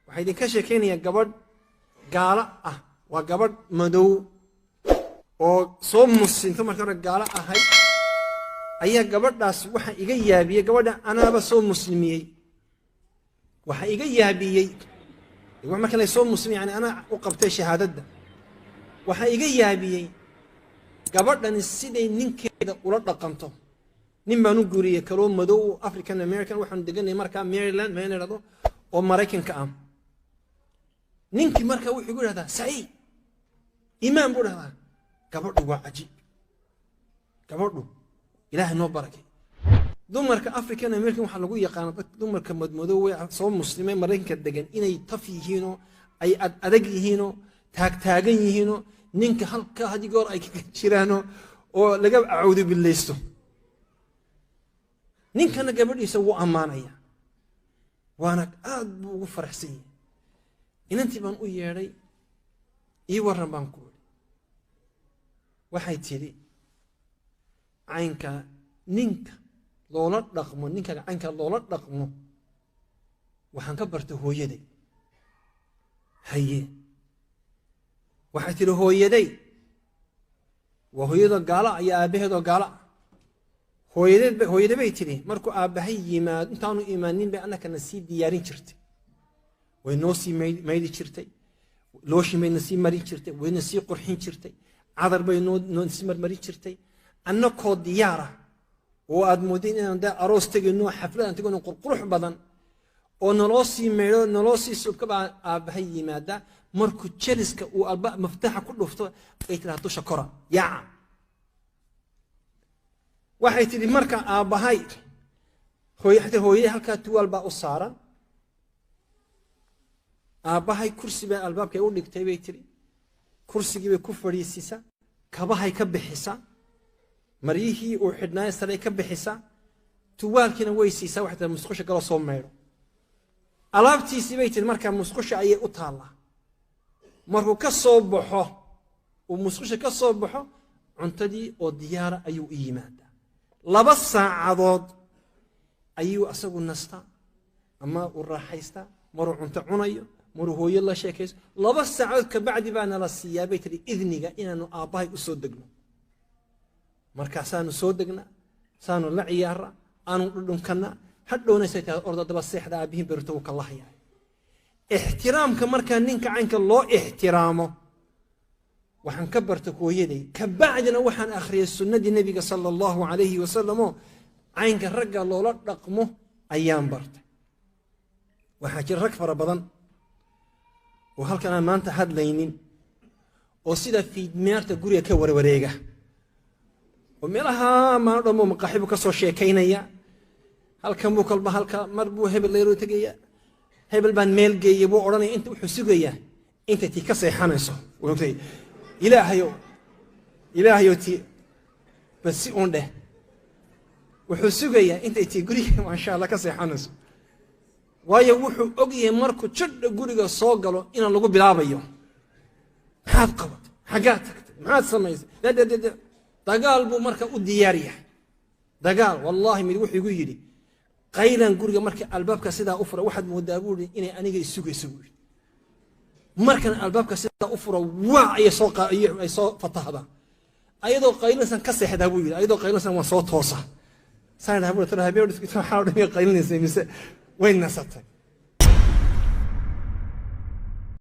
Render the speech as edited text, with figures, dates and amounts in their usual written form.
waxay idinka sheekaynayaan gabadh gaalo ah waa gabadh madow oo soo muslimta marka hore gaalo ahayd ayaa gabadhaas waxa iga yaabiyey gabadha anaaba soo muslimiyey waxa iga yaabiyey marka la soo muslim yani ana u qabtay shahaadada waxa iga yaabiyey gabadhan siday ninkeeda ula dhaqanto nin baan u guuriyey kaloo madow African American waxaan deganay marka Maryland meenado oo Mareykanka ah ninkii marka wuxuu igu yiraahdaa Saïd iimaan buu dhahaa gabadhu waa cajiib gabadhu ilaahay noo barakay dumarka African American waxa lagu yaqaan dumarka madmadow way soo muslimay Mareykanka degan inay taf yihiin oo ay adag yihiin oo taagan yihiin oo ninka halka hadii goor ay ka jiraan oo laga aawdo billaysto ninkana gabadhiisa wuu amaanaya waana aad buu ugu faraxsan yahay inantii baan u yeeray ii waran baan ku waxay tiri caynka ninka loola dhaqmo ninka caynka loola dhaqmo waxaan ka bartay hooyaday haye waxay tiri hooyaday waa hooyada gaala ayaa aabaheed oo gaala hooyaday bay tiri markuu aabahay yimaad intaanu imaanin bay annaka nasi diyaarin jirtay way noo sii meeydi jirtay looshi may nasi mari jirtay way nasi qurxin jirtay cadar bay noo sii marmari jirtay annakoo diyaara oo aad moodeen inaan daa aroos tagayno xaflad aan tagayno qurqurux badan oo naloo sii meeyo naloo sii subka baa aabahay yimaada markuu jeliska uu alba maftaha ku dhufto ay tiraahdo shakora yaa waxay tiri marka aabahay hooyada halka tuwal baa u saaran aabahay kursi baa albaabka u dhigtay bay tiri kursigii bay ku fadhiisisa kabahay ka bixisa mariyihii uu xidhnaa sare ka bixisa tuwaalkina way siisaa waxay musqusha galo soo meeyo alaabtiisii bay tiri marka musqusha ayay u taala markuu ka soo baxo uu musqusha ka soo baxo cuntadii oo diyaar ayuu u yimaada 2 saacadood ayuu asagu nasta ama uu raaxaysta maruu cunto cunayo maruu hooyo la sheekaysto 2 saacadood ka bacdi baana la siiyaa bay tiri idniga inaanu aabahay u soo degno markaasaanu soo degna saanu la ciyaara aanu dhudhunkana hadhowna saytaa orda daba seexda aabihin berto ka lahaya ixtiraamka marka ninka caynka loo ixtiraamo waxaan ka bartay hooyaday ka bacdina waxaan akhriyay sunnadii nabiga sallallahu alayhi wa sallam caynka ragga loola dhaqmo ayaan bartay waxa jira rag fara badan oo halkan aan maanta hadlaynin oo sida fiidmeerta guriga ka warwareega oo meelaha ma dhamo maqaxibu ka soo sheekaynaya halkan buu kalba halka mar buu hebel leeyo tagaya hebel baan meel geeyay buu oranay inta wuxuu sugaya inta tii ka seexanayso waqti ilaahayo tii bas on dheh wuxuu sugaya inta tii guriga ma sha Allah ka seexanayso waayo wuxuu ogyahay markuu jidh guriga soo galo in lagu bilaabayo maxaad qabat xagaa tagtay maxaad samaysay dagaal buu marka u diyaariyaa dagaal wallahi mid wuxuu igu yiri qaylan guriga marka albaabka sida u furo waxaad moodaa buu inay aniga isugayso markan albaabka sida u furo waa ay soo fatahada ayadoo qaylansan ka seexda buu yiri ayadoo qaylansan waan soo toosa saana buu tara habeen isku xaadhay qaylanaysa mise way nasatay